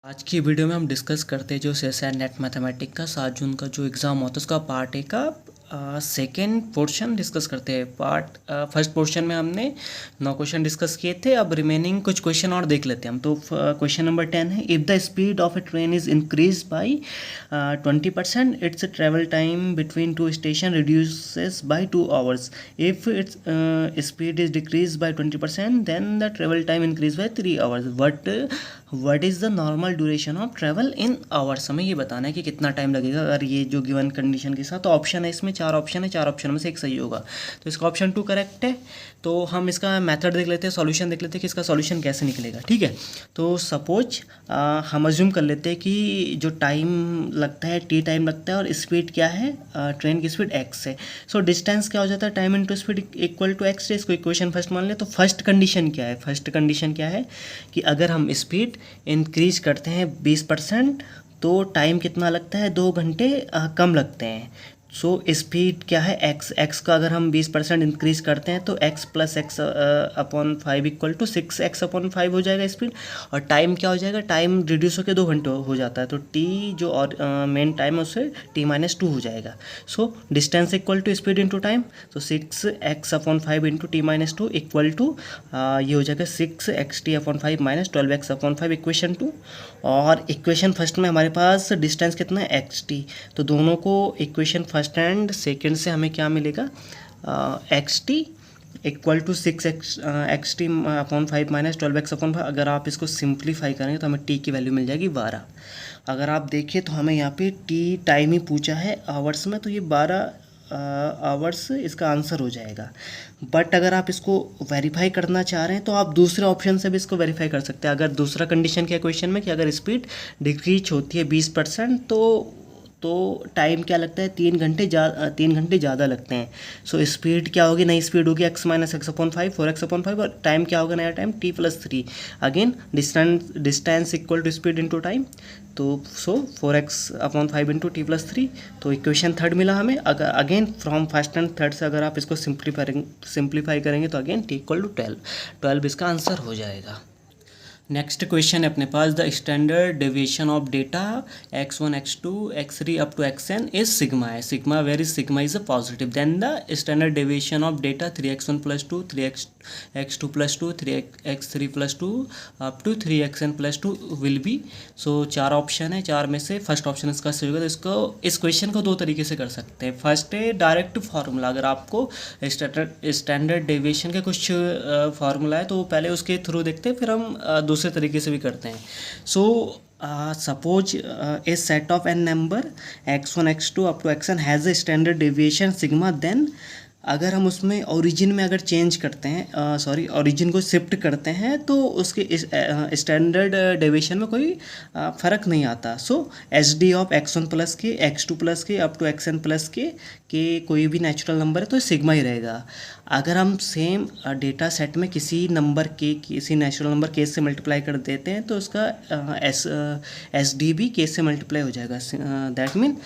आज की वीडियो में हम डिस्कस करते हैं जो सीएसआई नेट मैथमेटिक का 7 जून का जो एग्ज़ाम होता है उसका पार्ट ए का सेकेंड पोर्शन डिस्कस करते हैं। फर्स्ट पोर्शन में हमने 9 क्वेश्चन डिस्कस किए थे। अब रिमेनिंग कुछ क्वेश्चन और देख लेते हैं हम। तो क्वेश्चन नंबर 10 है, if the speed of a train is increase by 20% its travel time between two station reduces by 2 hours. If its speed is decrease by 20% then the travel time increase by 3 hours. What is the normal duration of travel in hours. हमें ये बताना है कि कितना time लगेगा अगर ये जो गिवन कंडीशन के साथ। तो ऑप्शन है, इसमें 4 ऑप्शन है, 4 ऑप्शन में से एक सही होगा। तो इसका ऑप्शन 2 करेक्ट है। तो हम इसका मेथड देख लेते हैं, सॉल्यूशन देख लेते हैं कि इसका सॉल्यूशन कैसे निकलेगा। ठीक है, तो सपोज हम अज्यूम कर लेते हैं कि जो टाइम लगता है टी टाइम लगता है और स्पीड क्या है, ट्रेन की स्पीड एक्स है। सो डिस्टेंस क्या हो जाता है, time into speed equal to x. इसको इक्वेशन फर्स्ट मान ले। तो फर्स्ट कंडीशन क्या है, फर्स्ट कंडीशन क्या है कि अगर हम स्पीड इंक्रीज करते हैं 20% तो टाइम कितना लगता है, 2 घंटे कम लगते हैं। सो स्पीड क्या है, एक्स का अगर हम 20% इंक्रीज करते हैं तो x plus x upon 5 equal to 6x upon 5 हो जाएगा स्पीड। और टाइम क्या हो जाएगा, टाइम रिड्यूस होकर 2 घंटे हो जाता है। तो टी जो और मेन टाइम है उससे t-2 हो जाएगा। So distance equal to speed into time. तो 6x upon 5 into t-2 equal to ये हो जाएगा 6xt upon 5 minus 12x upon 5 equation 2। और इक्वेशन फर्स्ट में हमारे पास डिस्टेंस कितना है, xt। तो दोनों को इक्वेशन फर्स्ट एंड सेकेंड से हमें क्या मिलेगा, xt equal to 6xt upon 5 minus 12x upon 5। अगर आप इसको सिंप्लीफाई करेंगे तो हमें t की वैल्यू मिल जाएगी 12। अगर आप देखें तो हमें यहाँ पे t टाइम ही पूछा है आवर्स में, तो ये 12 आवर्स इसका आंसर हो जाएगा। बट अगर आप इसको वेरीफाई करना चाह रहे हैं तो आप दूसरे ऑप्शन से भी इसको वेरीफाई कर सकते हैं। अगर दूसरा कंडीशन क्या क्वेश्चन में कि अगर स्पीड डिक्रीज होती है 20% तो टाइम क्या लगता है, 3 घंटे ज़्यादा लगते हैं। सो स्पीड क्या होगी, नई स्पीड होगी x minus x upon 5 4x upon 5। और टाइम क्या होगा, नया time t+3। Again distance equal to speed into time. तो so 4x upon 5 into t+3। तो इक्वेशन थर्ड मिला हमें। अगर again from first and third से अगर आप इसको सिंप्लीफाई करेंगे तो अगेन t इक्वल टू 12 इसका आंसर हो जाएगा। नेक्स्ट क्वेश्चन है अपने पास, the standard deviation of data x1 x2 x3 up to xn is sigma है। Sigma where is sigma is a positive, then the standard deviation of data 3x1 plus 2 3x2 plus 2 3x3 plus 2 up to 3xn plus 2 will be. So 4 option है, 4 में से first option इसका सही होगा। तो इसको इस क्वेश्चन को 2 तरीके से कर सकते हैं। फर्स्ट है डायरेक्ट फार्मूला। अगर आपको स्टैंडर्ड डेविएशन के कुछ फार्मूला है तो पहले उसके थ्रू देखते हैं, फिर हम दूसरे तरीके से भी करते हैं। So suppose a set of n number x1 x2 up to xn has a standard deviation sigma. Then अगर हम उसमें ओरिजिन में अगर चेंज करते हैं, ओरिजिन को शिफ्ट करते हैं तो उसके स्टैंडर्ड डेविएशन में कोई फ़र्क नहीं आता। So H D of x1 plus के x2 प्लस के अप टू xn प्लस के कोई भी नेचुरल नंबर है तो सिग्मा ही रहेगा। अगर हम सेम डेटा सेट में किसी नंबर के किसी नेचुरल नंबर के से मल्टीप्लाई कर देते हैं तो उसका एस डी भी के से मल्टीप्लाई हो जाएगा। That mean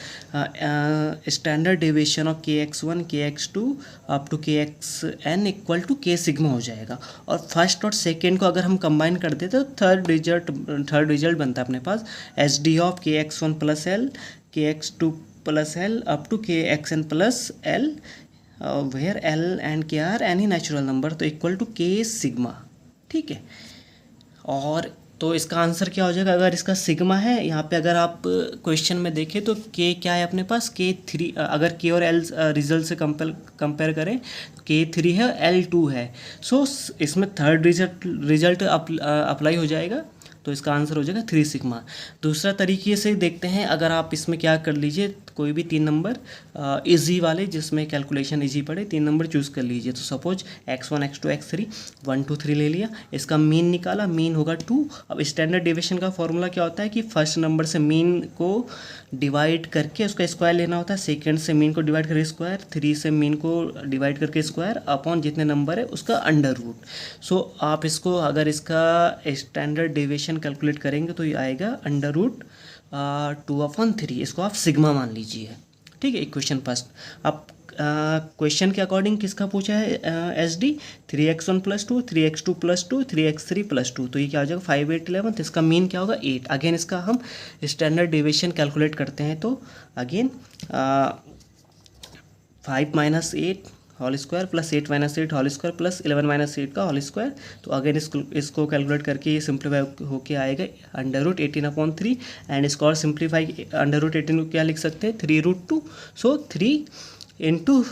standard deviation of KX1 KX2 up to KXN equal to के सिग्मा हो जाएगा। और फर्स्ट और सेकेंड को अगर हम कंबाइन कर देते तो थर्ड रिजल्ट बनता है अपने पास S D of KX1 plus L KX2 plus L up to KXN plus L where L and K are any natural number, तो इक्वल टू के सिग्मा। ठीक है, और तो इसका आंसर क्या हो जाएगा, अगर इसका सिग्मा है यहाँ पे, अगर आप क्वेश्चन में देखें तो के क्या है अपने पास, K3। अगर के और एल रिजल्ट से कंपेयर करें तो K3 है, L2 है। सो इसमें थर्ड रिजल्ट अप्लाई हो जाएगा, तो इसका आंसर हो जाएगा 3 सिग्मा। दूसरा तरीके से देखते हैं, अगर आप इसमें क्या कर लीजिए, कोई भी 3 नंबर इजी वाले जिसमें कैलकुलेशन इजी पड़े 3 नंबर चूज़ कर लीजिए। तो सपोज x1 x2 x3 1 2 3 ले लिया, इसका मीन निकाला, मीन होगा 2। अब स्टैंडर्ड डेविएशन का फॉर्मूला क्या होता है कि फर्स्ट नंबर से मीन को डिवाइड करके उसका स्क्वायर लेना होता है, सेकेंड से मीन को डिवाइड करके स्क्वायर, 3 से मीन को डिवाइड करके स्क्वायर अपॉन जितने नंबर है उसका अंडर रूट। सो आप इसको अगर इसका स्टैंडर्ड डेविएशन कैलकुलेट करेंगे तो ये आएगा अंडर रूट 2/3। इसको आप सिग्मा मान लीजिए। ठीक है, इक्वेशन फर्स्ट। अब क्वेश्चन के अकॉर्डिंग किसका पूछा है S D 3x1+2 3x2+2 3x3+2, तो ये क्या हो जाएगा 5 8 11, तो इसका मीन क्या होगा 8। अगेन इसका हम स्टैंडर्ड डेविएशन कैलकुलेट करते हैं, तो again 5 - 8 whole square plus 8 - 8 whole square plus 11 - 8 का होल स्क्वायर, तो अगेन इसको कैलकुलेट करके ये सिंप्लीफाई होके आएगा √18/3, एंड इसको और सिंप्लीफाई √18 को क्या लिख सकते हैं 3√2, सो 3 इंटू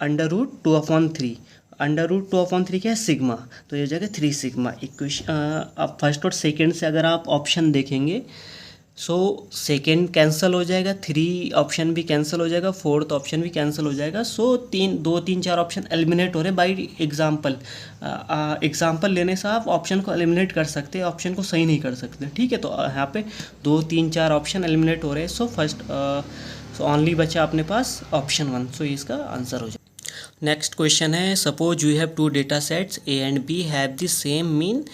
√2/3, √2/3 क्या है सिग्मा, तो ये हो जाएगा 3 सिग्मा। इक्वेशन अब फर्स्ट और सेकेंड से अगर आप ऑप्शन देखेंगे, सो सेकेंड कैंसिल हो जाएगा, 3 ऑप्शन भी कैंसिल हो जाएगा, 4th ऑप्शन भी कैंसिल हो जाएगा, सो 2 3 4 ऑप्शन एलिमिनेट हो रहे बाई एग्जाम्पल। एग्जाम्पल लेने से आप ऑप्शन को एलिमिनेट कर सकते हैं, ऑप्शन को सही नहीं कर सकते, ठीक है। तो यहाँ पे 2 3 4 ऑप्शन एलिमिनेट हो रहे हैं, सो फर्स्ट सो ओनली बचा अपने पास ऑप्शन 1, सो इसका आंसर हो जाएगा। नेक्स्ट क्वेश्चन है, suppose you have 2 data sets A and B have the same mean,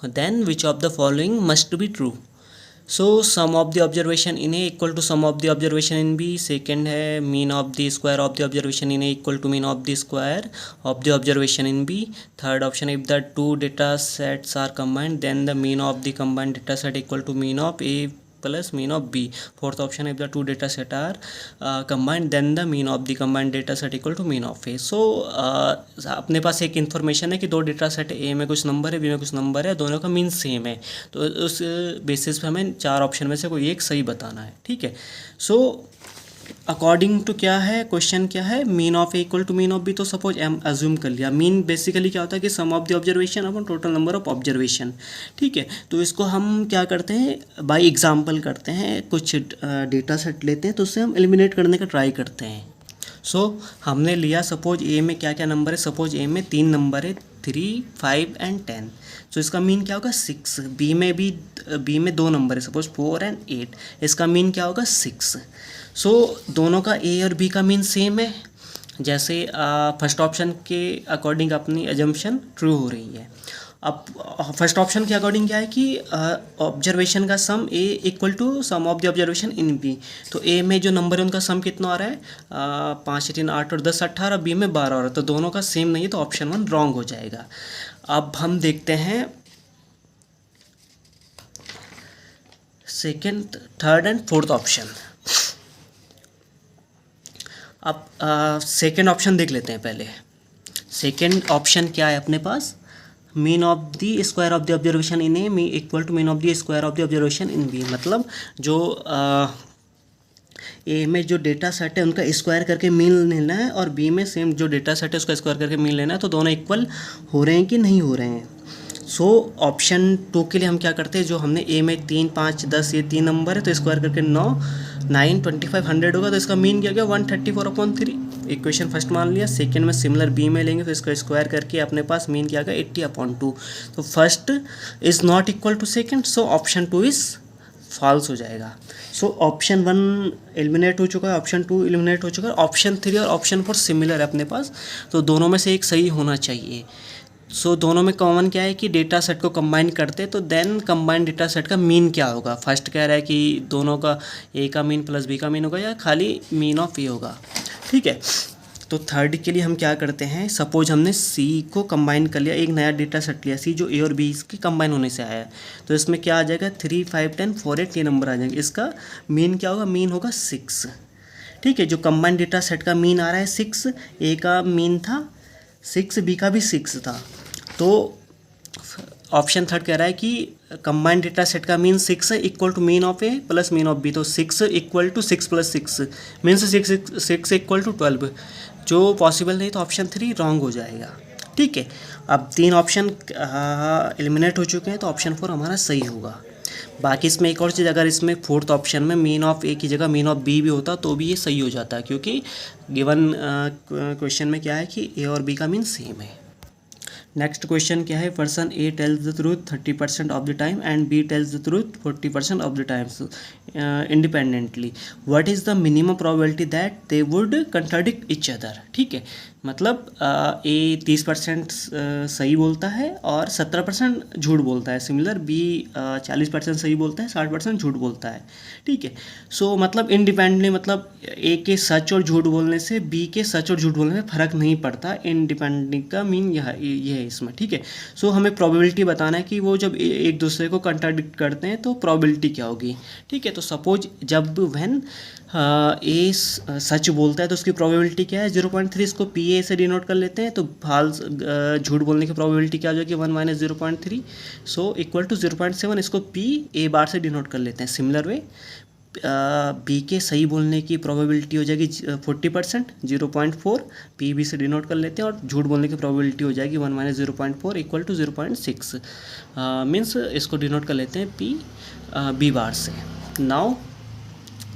then which of the following must be true. So sum of the observation in A equal to sum of the observation in B, second है mean of the square of the observation in A equal to mean of the square of the observation in B, third option if the 2 data sets are combined then the mean of the combined data set equal to mean of A plus mean of B, fourth option if the 2 data set are combined then the mean of the combined data set equal to mean of A. So अपने पास एक information है कि 2 data set ए में कुछ number है, B में कुछ नंबर है, दोनों का मीन सेम है, तो उस बेसिस पे हमें 4 ऑप्शन में से कोई एक सही बताना है, ठीक है। सो अकॉर्डिंग टू क्या है क्वेश्चन, क्या है mean of A equal to mean of B, तो सपोज एम अज्यूम कर लिया, मीन बेसिकली क्या होता है कि सम ऑफ द ऑब्जर्वेशन अपन टोटल नंबर ऑफ ऑब्जर्वेशन, ठीक है। तो इसको हम क्या करते हैं बाय एग्जांपल करते हैं, कुछ डेटा सेट लेते हैं तो उससे हम एलिमिनेट करने का ट्राई करते हैं। सो हमने लिया सपोज ए में क्या क्या नंबर है, सपोज ए में 3 नंबर है 3 5 एंड 10, तो इसका मीन क्या होगा 6। बी में 2 नंबर है सपोज 4 एंड 8, इसका मीन क्या होगा 6। सो दोनों का ए और बी का मीन सेम है, जैसे फर्स्ट ऑप्शन के अकॉर्डिंग अपनी अजम्पशन ट्रू हो रही है। अब फर्स्ट ऑप्शन के अकॉर्डिंग क्या है कि ऑब्जर्वेशन का sum A equal to sum of the observation in B, तो ए में जो नंबर है उनका सम कितना आ रहा है 5 3 8 और 10 18, बी में 12 आ रहा है, तो दोनों का सेम नहीं है, तो ऑप्शन 1 रॉन्ग हो जाएगा। अब हम देखते हैं second third and fourth option. अब सेकेंड ऑप्शन देख लेते हैं पहले। सेकेंड ऑप्शन क्या है अपने पास, mean of the square of the observation in A मी equal to mean of the square of the observation in B, मतलब जो ए में जो डेटा सेट है उनका स्क्वायर करके मीन लेना है, और बी में सेम जो डेटा सेट है उसका स्क्वायर करके मीन लेना है, तो दोनों इक्वल हो रहे हैं कि नहीं हो रहे हैं। सो ऑप्शन 2 के लिए हम क्या करते हैं, जो हमने ए में 3 5 10 ये 3 नंबर है, तो स्क्वायर करके 9 9 25 100 होगा, तो इसका मीन क्या गया 134/3, इक्वेशन फर्स्ट मान लिया। सेकंड में सिमिलर बी में लेंगे तो इसका स्क्वायर करके अपने पास मीन क्या गया 80/2, तो first is not equal to second, so option 2 is false हो जाएगा। सो ऑप्शन 1 एलिमिनेट हो चुका है, ऑप्शन 2 एलिमिनेट हो चुका है, ऑप्शन 3 और ऑप्शन 4 सिमिलर है अपने पास, तो दोनों में से एक सही होना चाहिए। सो दोनों में कॉमन क्या है कि डेटा सेट को कंबाइन करते, तो देन कंबाइंड डेटा सेट का मीन क्या होगा। फर्स्ट कह रहा है कि दोनों का ए का मीन प्लस बी का मीन होगा, या खाली मीन ऑफ ए होगा, ठीक है। तो थर्ड के लिए हम क्या करते हैं, सपोज हमने सी को कंबाइन कर लिया, एक नया डेटा सेट लिया सी जो ए और बी इसके कंबाइन होने से आया है, तो इसमें क्या आ जाएगा 3 5 10 4 8 ये नंबर आ जाएंगे। इसका मीन क्या होगा, मीन होगा 6, ठीक है। जो कंबाइंड डेटा सेट का मीन आ रहा है 6, ए का मीन था 6, बी का भी 6 था, तो ऑप्शन थर्ड कह रहा है कि कंबाइंड डेटा सेट का मीन 6 है equal to mean of A plus mean of B, तो 6 equal to 6 + 6 means 6 equal to 12, जो पॉसिबल नहीं, तो ऑप्शन 3 रॉन्ग हो जाएगा, ठीक है। अब 3 ऑप्शन एलिमिनेट हो चुके हैं, तो ऑप्शन 4 हमारा सही होगा। बाकी इसमें एक और चीज़, अगर इसमें फोर्थ ऑप्शन में मीन ऑफ ए की जगह मीन ऑफ बी भी होता तो भी ये सही हो जाता है, क्योंकि गिवन क्वेश्चन में क्या है कि ए और बी का मीन सेम है। नेक्स्ट क्वेश्चन क्या है, person A tells the truth 30% of the time and B tells the truth 40% of the times independently, what is the minimum probability that they would contradict each other, ठीक है। मतलब ए 30% सही बोलता है और 70% झूठ बोलता है। सिमिलर बी 40% सही बोलता है, 60% झूठ बोलता है। ठीक है, सो मतलब इंडिपेंडेंटली, मतलब ए के सच और झूठ बोलने से बी के सच और झूठ बोलने में फ़र्क नहीं पड़ता। इंडिपेंडेंट का मीन यह है इसमें। ठीक है, सो हमें प्रोबेबिलिटी बताना है कि वो जब एक दूसरे को कंट्राडिक्ट करते हैं तो प्रोबेबिलिटी क्या होगी। ठीक है, तो सपोज जब व्हेन ए सच बोलता है तो उसकी प्रोबेबिलिटी क्या है 0.3, इसको पी ए से डिनोट कर लेते हैं। तो फाल्स झूठ बोलने की प्रोबेबिलिटी क्या हो जाएगी 1 माइनस 0.3, सो इक्वल टू 0.7, इसको पी ए बार से डिनोट कर लेते हैं। सिमिलर वे बी के सही बोलने की प्रोबेबिलिटी हो जाएगी 40%, 0.4 पी बी से डिनोट कर लेते हैं, और झूठ बोलने की प्रोबेबिलिटी हो जाएगी 1 माइनस 0.4 इक्वल टू 0.6, मीन्स इसको डिनोट कर लेते हैं पी बी बार से। Now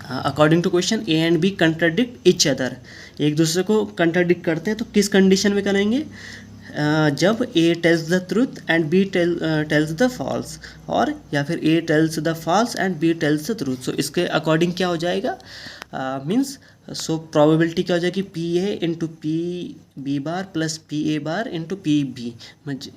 according to question A and B contradict each other, एक दूसरे को कंट्राडिक्ट करते हैं तो किस कंडीशन में करेंगे, जब A tells the truth and B tells the false, और या फिर A tells the false and B tells the truth. So इसके अकॉर्डिंग क्या हो जाएगा, मीन्स सो प्रोबेबिलिटी क्या हो जाएगी P A into P B bar plus P A bar into P B.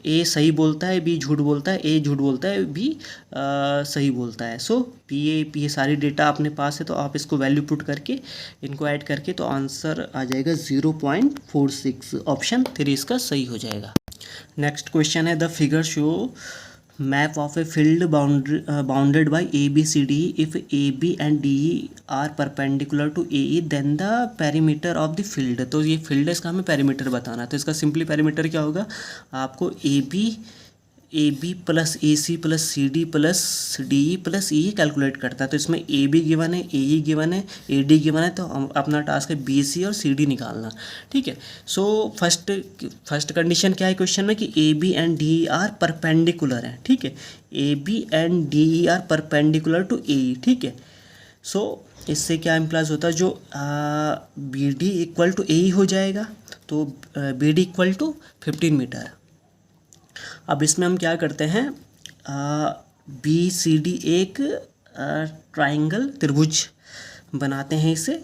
A सही बोलता है, बी झूठ बोलता है, ए झूठ बोलता है, बी सही बोलता है। सो पी ए सारी डेटा अपने पास है, तो आप इसको वैल्यू पुट करके इनको ऐड करके तो आंसर आ जाएगा 0.46। ऑप्शन 3 इसका सही हो जाएगा। नेक्स्ट क्वेश्चन है the figure show map of a field bounded by A B C D. If A B and D are perpendicular to AE then the perimeter of the field। तो ये field है, इसका हमें perimeter बताना है। तो इसका सिंपली पेरीमीटर क्या होगा, आपको A B plus A C plus C D plus D E plus E calculate करता है। तो इसमें ए बी गिवन है, ए ई गिवन है, ए डी गिवन है, तो अपना टास्क है बी सी और सी डी निकालना। ठीक है, सो फर्स्ट कंडीशन क्या है क्वेश्चन में कि A B and D E are perpendicular है। ठीक है, A B and D E are perpendicular to A E. ठीक है, सो इससे क्या इम्प्लाइज होता है, जो B D equal to A E हो जाएगा, तो B D equal to 15 metre. अब इसमें हम क्या करते हैं, बी सी डी एक ट्राइंगल त्रिभुज बनाते हैं इसे,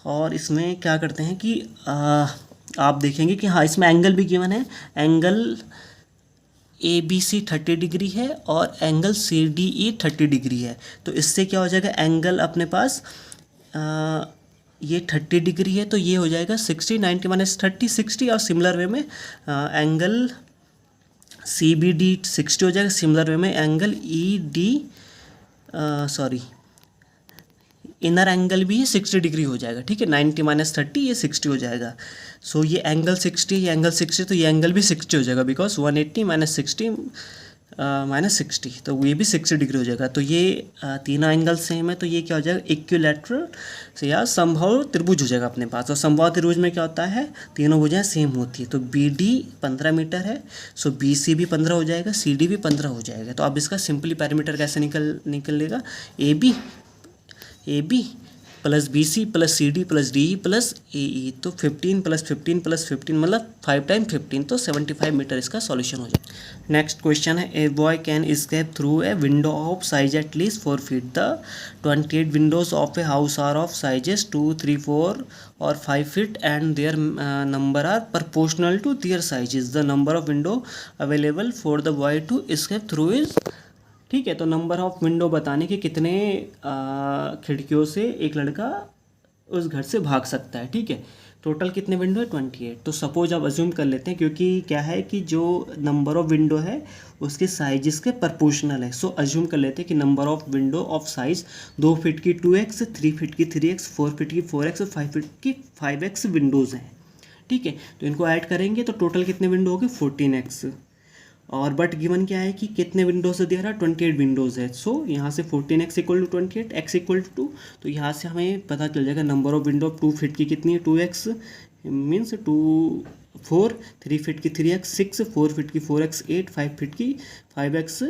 और इसमें क्या करते हैं कि आप देखेंगे कि हाँ इसमें एंगल भी गिवन है। Angle A B C 30 degree है और angle C D E 30 degree है। तो इससे क्या हो जाएगा, एंगल अपने पास ये 30 डिग्री है, तो ये हो जाएगा 60, 90 माइनस 30 60, और सिमिलर वे में एंगल सी बी डी 60 हो जाएगा। सिमिलर वे में angle E D inner angle भी 60 डिग्री हो जाएगा। ठीक है, 90 माइनस 30 ये 60 हो जाएगा। सो ये एंगल 60, ये एंगल 60, तो ये एंगल भी 60 हो जाएगा, बिकॉज 180 माइनस 60 माइनस 60, तो ये भी 60 डिग्री हो जाएगा। तो ये तीनों एंगल सेम है, तो ये क्या हो जाएगा इक्विलैटरल से या समबाहु त्रिभुज हो जाएगा अपने पास। और समबाहु त्रिभुज में क्या होता है, तीनों भुजाएं सेम होती है। तो बी डी 15 मीटर है, सो बी सी भी 15 हो जाएगा, सी डी भी 15 हो जाएगा। तो अब इसका सिंपली पैरामीटर कैसे निकलेगा, A B plus B C plus C D plus D E plus A E, तो 15 प्लस 15 प्लस 15 मतलब 5 टाइम 15, तो 75 मीटर इसका सॉल्यूशन हो जाए। Next question is a boy can escape through a window of size at least 4 feet। The 28 windows of a house are of sizes 2, 3, 4 और 5 feet and their number are proportional to their sizes. The number of window available for the boy to escape through is. ठीक है, तो number of window बताने के कितने खिड़कियों से एक लड़का उस घर से भाग सकता है। ठीक है, टोटल कितने विंडो है 28। तो सपोज आप अज्यूम कर लेते हैं, क्योंकि क्या है कि जो नंबर ऑफ विंडो है उसके साइजेस के प्रोपोर्शनल है। सो अज्यूम कर लेते हैं कि number of window of size 2 feet की 2x, 3 फीट की 3x, 4 फीट की 4x और 5 फीट की 5x विंडोज़ हैं। ठीक है, तो इनको ऐड करेंगे तो टोटल कितने विंडो हो गए 14x। और बट गिवन क्या है कि कितने विंडोज से दे रहा है 28 विंडोज़ है। सो यहाँ से 14x equal to 28, x equal to 2, तो यहाँ से हमें पता चल जाएगा नंबर ऑफ विंडो 2 फीट की कितनी है 2x मीन्स 2 4, 3 फीट की 3x 6, 4 फीट की 4x 8, 5 फीट की 5x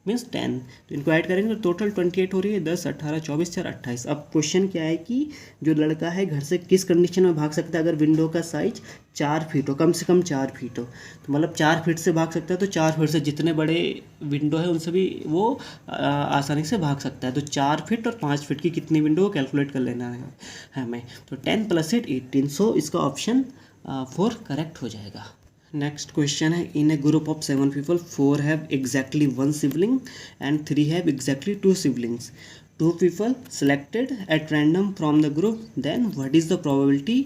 मीन्स 10। तो इनको ऐड करेंगे तो टोटल 28 हो रही है, 10, 18, 24, 4, 28। अब क्वेश्चन क्या है कि जो लड़का है घर से किस कंडीशन में भाग सकता है, अगर विंडो का साइज 4 फीट हो, कम से कम 4 फीट हो, तो मतलब 4 फीट से भाग सकता है। तो 4 फीट से जितने बड़े विंडो है उनसे भी वो आसानी से भाग सकता है। तो 4 फीट और 5 फीट की कितनी विंडो कैलकुलेट कर लेना है हमें। तो 10 + 8 18। सो इसका ऑप्शन 4 करेक्ट हो जाएगा। नेक्स्ट क्वेश्चन है, in a group of 7 people 4 have exactly 1 sibling and 3 have exactly 2 siblings. 2 people selected at random from the group, then what is the probability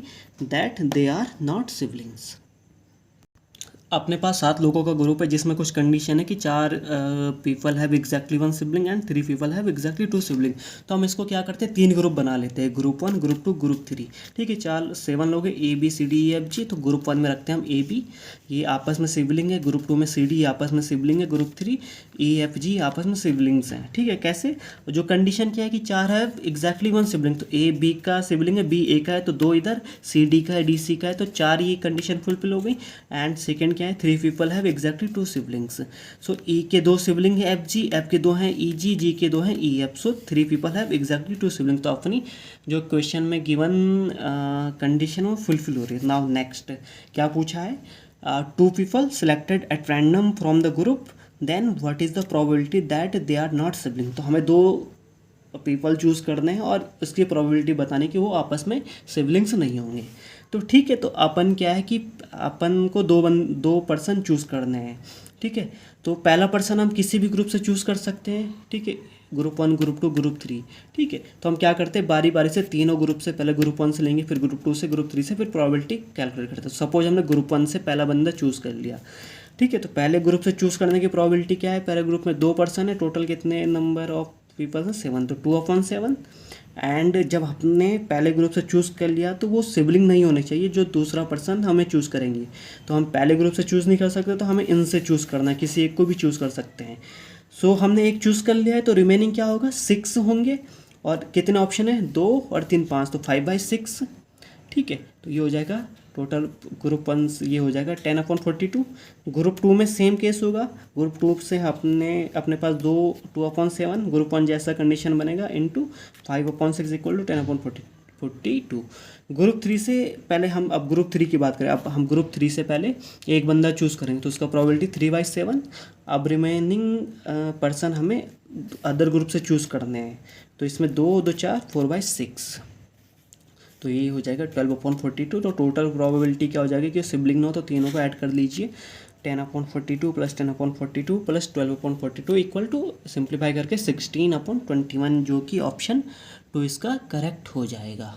that they are not siblings? अपने पास 7 लोगों का group है जिसमें कुछ condition है कि 4 people have exactly 1 sibling and 3 people have exactly 2 sibling. तो हम इसको क्या करते हैं, 3 ग्रुप बना लेते हैं, ग्रुप 1, ग्रुप 2, ग्रुप 3। ठीक है, 7 लोग हैं, A B C D E F G. तो ग्रुप 1 में रखते हैं हम ए बी, ये आपस में सिबलिंग है। ग्रुप 2 में सी डी आपस में सिबलिंग है। ग्रुप 3 ई एफ जी आपस में सिबलिंग्स हैं। ठीक है, कैसे, जो कंडीशन क्या है कि 4 है एग्जैक्टली 1 सिबलिंग, तो ए बी का सिबलिंग है, बी ए का है, तो 2 इधर, सी डी का है, डी सी का है, तो 4 ये कंडीशन फुलफिल हो गई। एंड सेकेंड क्या है, 3 पीपल हैव एग्जैक्टली 2 सिबलिंग्स। सो ई के 2 सिबलिंग है एफ जी, एफ के 2 हैं ई जी, जी के 2 हैं E F. So 3 people have exactly 2 sibling. तो अपनी जो क्वेश्चन में गिवन कंडीशन वो फुलफिल हो रही है। नाउ नेक्स्ट क्या पूछा है, 2 people selected at random from the group, then what is the probability that they are not sibling. तो हमें 2 पीपल चूज़ करने हैं और उसकी प्रोबेबिलिटी बताने कि वो आपस में सिबलिंग्स नहीं होंगे। तो ठीक है, तो अपन क्या है कि अपन को 2 पर्सन चूज़ करने हैं। ठीक है, तो पहला पर्सन हम किसी भी ग्रुप से चूज़ कर सकते हैं। ठीक है, ग्रुप 1, ग्रुप 2, ग्रुप 3। ठीक है, तो हम क्या करते हैं, बारी बारी से तीनों ग्रुप से, पहले ग्रुप 1 से लेंगे, फिर ग्रुप 2 से, ग्रुप 3 से, फिर प्रोबेबिलिटी कैलकुलेट करते हैं। सपोज हमने ग्रुप 1 से पहला बंदा चूज़ कर लिया। ठीक है, तो पहले ग्रुप से चूज़ करने की प्रोबेबिलिटी क्या है, पहले ग्रुप में 2 पर्सन है, टोटल कितने नंबर ऑफ पीपल है 7, तो 2/7। एंड जब हमने पहले ग्रुप से चूज़ कर लिया तो वो सिबलिंग नहीं होने चाहिए जो दूसरा पर्सन हमें चूज़ करेंगे। तो हम पहले ग्रुप से चूज़ नहीं कर सकते, तो हमें इनसे चूज़ करना है, किसी एक को भी चूज़ कर सकते हैं। सो हमने एक चूज़ कर लिया है, तो रिमेनिंग क्या होगा, 6 होंगे। और कितने ऑप्शन है, 2 और 3 5, तो 5/6। ठीक है, तो ये हो जाएगा टोटल ग्रुप 1 ये हो जाएगा 10/42। ग्रुप 2 में सेम केस होगा, ग्रुप 2 से अपने पास 2/7 ग्रुप 1 जैसा कंडीशन बनेगा, इंटू 5/6 इक्वल टू 10/42। ग्रुप 3 से पहले हम अब ग्रुप 3 की बात करें, अब हम ग्रुप 3 से पहले एक बंदा चूज़ करेंगे, तो उसका प्रोबेबिलिटी 3/7। अब रिमेनिंग पर्सन हमें अदर ग्रुप से चूज़ करने हैं, तो इसमें 2 2 4 4/6, तो ये हो जाएगा 12/42। तो टोटल प्रोबेबिलिटी क्या हो जाएगी कि सिबलिंग ना हो, तो तीनों को ऐड कर लीजिए, 10/42 + 10/42 + 12/42 इक्वल टू, सिंप्लीफाई करके 16/21, जो कि ऑप्शन 2 इसका करेक्ट हो जाएगा।